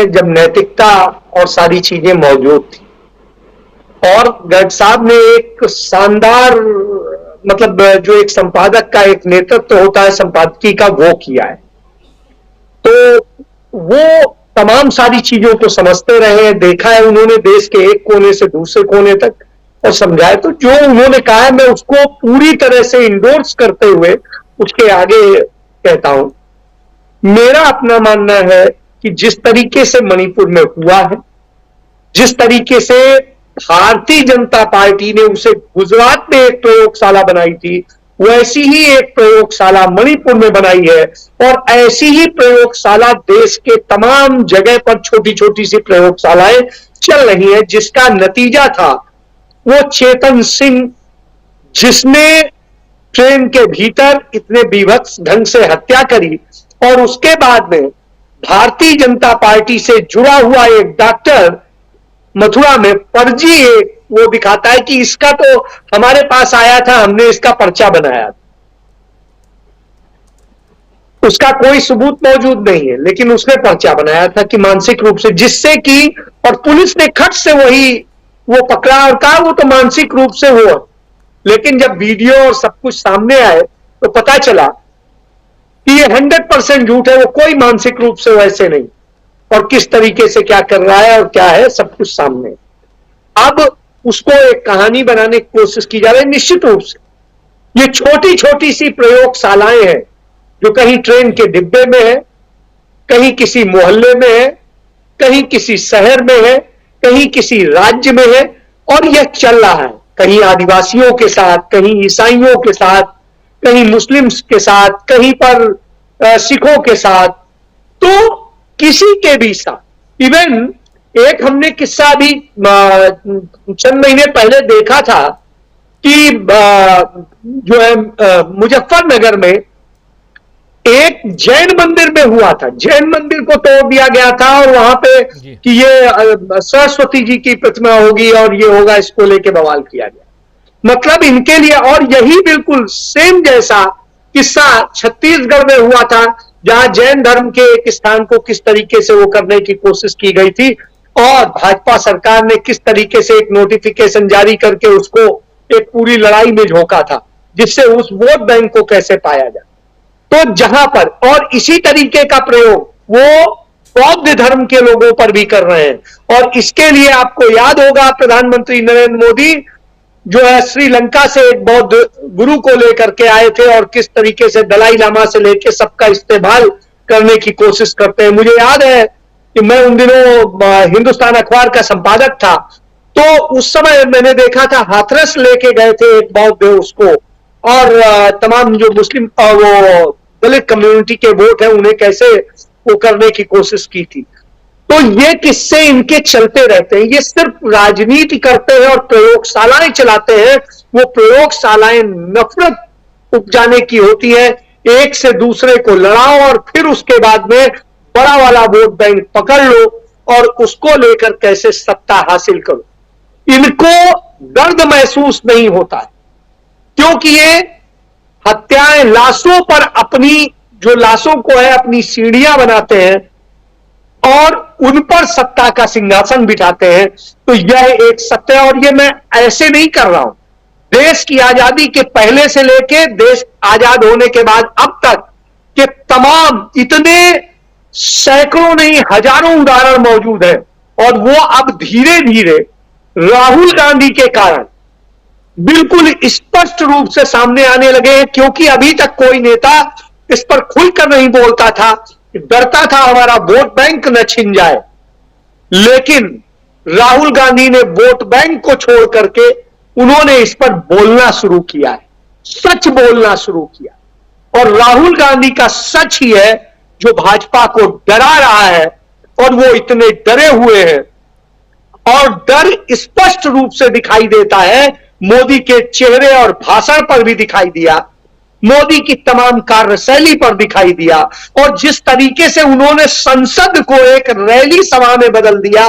में जब नैतिकता और सारी चीजें मौजूद थी। और गर्ग साहब ने एक शानदार, मतलब जो एक संपादक का एक नेतृत्व होता है संपादकीय का, वो किया है। तो वो तमाम सारी चीजों को समझते रहे, देखा है उन्होंने देश के एक कोने से दूसरे कोने तक, और समझाया। तो जो उन्होंने कहा है मैं उसको पूरी तरह से इंडोर्स करते हुए उसके आगे कहता हूं। मेरा अपना मानना है कि जिस तरीके से मणिपुर में हुआ है, जिस तरीके से भारतीय जनता पार्टी ने उसे गुजरात में एक प्रयोगशाला बनाई थी, वैसी ही एक प्रयोगशाला मणिपुर में बनाई है। और ऐसी ही प्रयोगशाला देश के तमाम जगह पर छोटी छोटी सी प्रयोगशालाएं चल रही है, जिसका नतीजा था वो चेतन सिंह, जिसने ट्रेन के भीतर इतने बीभत्स ढंग से हत्या करी, और उसके बाद में भारतीय जनता पार्टी से जुड़ा हुआ एक डॉक्टर मथुरा में फर्जी एक वो दिखाता है कि इसका तो हमारे पास आया था, हमने इसका पर्चा बनाया था। उसका कोई सबूत मौजूद नहीं है, लेकिन उसने पर्चा बनाया था कि मानसिक रूप से, जिससे कि, और पुलिस ने खट से वही वो पकड़ा और कहा वो तो मानसिक रूप से हुआ। लेकिन जब वीडियो और सब कुछ सामने आए तो पता चला कि ये 100% झूठ है, वो कोई मानसिक रूप से वैसे नहीं, और किस तरीके से क्या कर रहा है और क्या है सब कुछ सामने। अब उसको एक कहानी बनाने की कोशिश की जा रही है। निश्चित रूप से ये छोटी छोटी सी प्रयोगशालाएं हैं जो कहीं ट्रेन के डिब्बे में है, कहीं किसी मोहल्ले में है, कहीं किसी शहर में है, कहीं किसी राज्य में है, और यह चल रहा है कहीं आदिवासियों के साथ, कहीं ईसाइयों के साथ, कहीं मुस्लिम्स के साथ, कहीं पर सिखों के साथ, तो किसी के भी साथ। इवन एक हमने किस्सा अभी चंद महीने पहले देखा था कि जो है मुजफ्फरनगर में एक जैन मंदिर में हुआ था। जैन मंदिर को तोड़ दिया गया था और वहां पे कि ये सरस्वती जी की प्रतिमा होगी और ये होगा, इसको लेके बवाल किया गया। मतलब इनके लिए, और यही बिल्कुल सेम जैसा किस्सा छत्तीसगढ़ में हुआ था, जहां जैन धर्म के एक स्थान को किस तरीके से वो करने की कोशिश की गई थी, और भाजपा सरकार ने किस तरीके से एक नोटिफिकेशन जारी करके उसको एक पूरी लड़ाई में झोंका था, जिससे उस वोट बैंक को कैसे पाया जाए। तो जहां पर, और इसी तरीके का प्रयोग वो बौद्ध धर्म के लोगों पर भी कर रहे हैं। और इसके लिए आपको याद होगा प्रधानमंत्री नरेंद्र मोदी जो है श्रीलंका से एक बौद्ध गुरु को लेकर के आए थे, और किस तरीके से दलाई लामा से लेकर सबका इस्तेमाल करने की कोशिश करते हैं। मुझे याद है कि मैं उन दिनों हिंदुस्तान अखबार का संपादक था, तो उस समय मैंने देखा था हाथरस लेके गए थे एक बौद्ध उसको, और तमाम जो मुस्लिम वो दलित कम्युनिटी के वोट है उन्हें कैसे वो करने की कोशिश की थी। तो ये किस्से इनके चलते रहते हैं। ये सिर्फ राजनीति करते हैं और प्रयोगशालाएं चलाते हैं। वो प्रयोगशालाएं नफरत उपजाने की होती है, एक से दूसरे को लड़ाओ और फिर उसके बाद में बड़ा वाला वोट बैंक पकड़ लो और उसको लेकर कैसे सत्ता हासिल करो। इनको दर्द महसूस नहीं होता है, क्योंकि ये हत्याएं लाशों पर अपनी, जो लाशों को है अपनी सीढ़ियां बनाते हैं और उन पर सत्ता का सिंहासन बिठाते हैं। तो यह एक सत्य है, और ये मैं ऐसे नहीं कर रहा हूं। देश की आजादी के पहले से लेके देश आजाद होने के बाद अब तक के तमाम इतने सैकड़ों नहीं हजारों उदाहरण मौजूद हैं, और वो अब धीरे धीरे राहुल गांधी के कारण बिल्कुल स्पष्ट रूप से सामने आने लगे हैं। क्योंकि अभी तक कोई नेता इस पर खुलकर नहीं बोलता था, डरता था हमारा वोट बैंक न छिन जाए। लेकिन राहुल गांधी ने वोट बैंक को छोड़ करके उन्होंने इस पर बोलना शुरू किया है, सच बोलना शुरू किया। और राहुल गांधी का सच ही है जो भाजपा को डरा रहा है, और वो इतने डरे हुए हैं, और डर स्पष्ट रूप से दिखाई देता है। मोदी के चेहरे और भाषण पर भी दिखाई दिया, मोदी की तमाम कार्यशैली पर दिखाई दिया, और जिस तरीके से उन्होंने संसद को एक रैली सभा में बदल दिया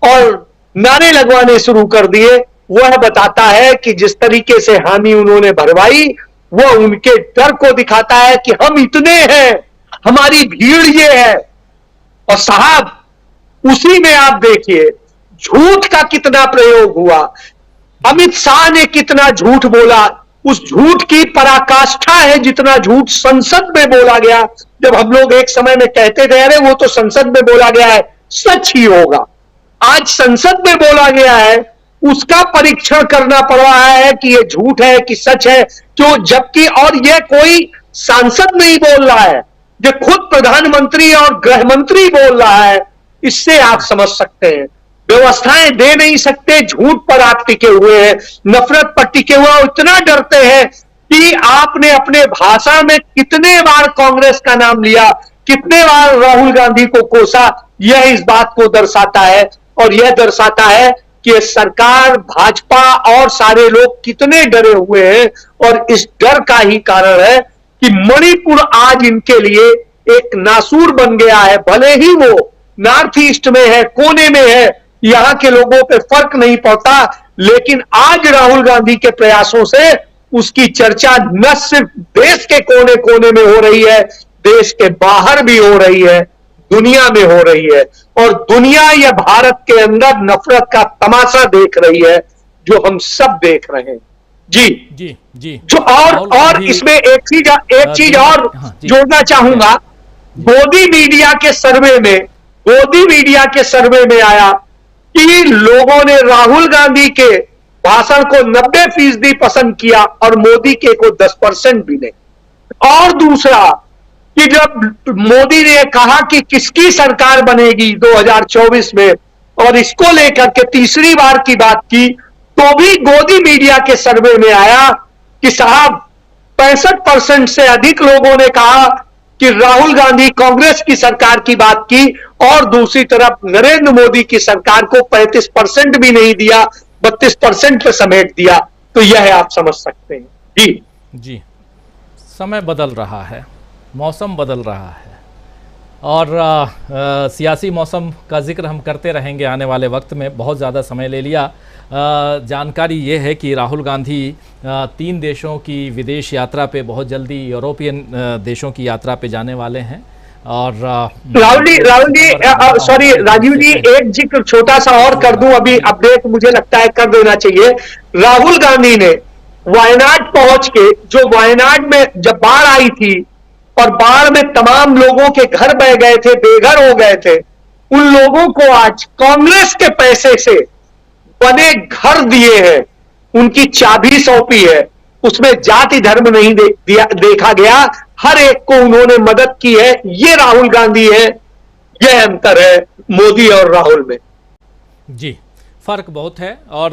और नारे लगवाने शुरू कर दिए, वह बताता है कि जिस तरीके से हामी उन्होंने भरवाई, वह उनके डर को दिखाता है कि हम इतने हैं, हमारी भीड़ ये है। और साहब, उसी में आप देखिए झूठ का कितना प्रयोग हुआ, अमित शाह ने कितना झूठ बोला, उस झूठ की पराकाष्ठा है जितना झूठ संसद में बोला गया। जब हम लोग एक समय में कहते थे अरे वो तो संसद में बोला गया है, सच ही होगा। आज संसद में बोला गया है, उसका परीक्षण करना पड़ रहा है कि ये झूठ है कि सच है, क्यों, जबकि और ये कोई सांसद नहीं बोल रहा है, जो खुद प्रधानमंत्री और गृह मंत्री बोल रहा है। इससे आप समझ सकते हैं व्यवस्थाएं दे नहीं सकते, झूठ पर आप टिके हुए हैं, नफरत पर टिके हुए हैं, इतना डरते हैं कि आपने अपने भाषण में कितने बार कांग्रेस का नाम लिया, कितने बार राहुल गांधी को कोसा। यह इस बात को दर्शाता है, और यह दर्शाता है कि सरकार, भाजपा और सारे लोग कितने डरे हुए हैं। और इस डर का ही कारण है कि मणिपुर आज इनके लिए एक नासूर बन गया है। भले ही वो नॉर्थ ईस्ट में है, कोने में है, यहां के लोगों पे फर्क नहीं पड़ता, लेकिन आज राहुल गांधी के प्रयासों से उसकी चर्चा न सिर्फ देश के कोने कोने में हो रही है, देश के बाहर भी हो रही है, दुनिया में हो रही है। और दुनिया या भारत के अंदर नफरत का तमाशा देख रही है, जो हम सब देख रहे हैं। जी जी जी। जो और इसमें एक चीज और जोड़ना चाहूंगा। गोदी मीडिया के सर्वे में आया कि लोगों ने राहुल गांधी के भाषण को 90% पसंद किया और मोदी के को 10% भी नहीं। और दूसरा कि जब मोदी ने कहा कि किसकी सरकार बनेगी 2024 में, और इसको लेकर के तीसरी बार की बात की, तो भी गोदी मीडिया के सर्वे में आया कि साहब 65% से अधिक लोगों ने कहा कि राहुल गांधी कांग्रेस की सरकार की बात की, और दूसरी तरफ नरेंद्र मोदी की सरकार को 35% भी नहीं दिया, 32% पे समेट दिया। तो यह आप समझ सकते हैं। जी जी। समय बदल रहा है, मौसम बदल रहा है, और सियासी मौसम का जिक्र हम करते रहेंगे आने वाले वक्त में। बहुत ज़्यादा समय ले लिया। जानकारी ये है कि राहुल गांधी 3 देशों की विदेश यात्रा पे बहुत जल्दी यूरोपियन देशों की यात्रा पे जाने वाले हैं। और राहुल जी सॉरी राजीव जी, एक जिक्र छोटा सा और कर दूं, अभी अपडेट मुझे लगता है कर देना चाहिए। राहुल गांधी ने वायनाड पहुंच के, जो वायनाड में जब बाढ़ आई थी और बाढ़ में तमाम लोगों के घर बह गए थे, बेघर हो गए थे, उन लोगों को आज कांग्रेस के पैसे से बने घर दिए हैं, उनकी चाबी सौंपी है। उसमें जाति धर्म नहीं देखा गया, हर एक को उन्होंने मदद की है। ये राहुल गांधी है, यह अंतर है मोदी और राहुल में। जी, फर्क बहुत है। और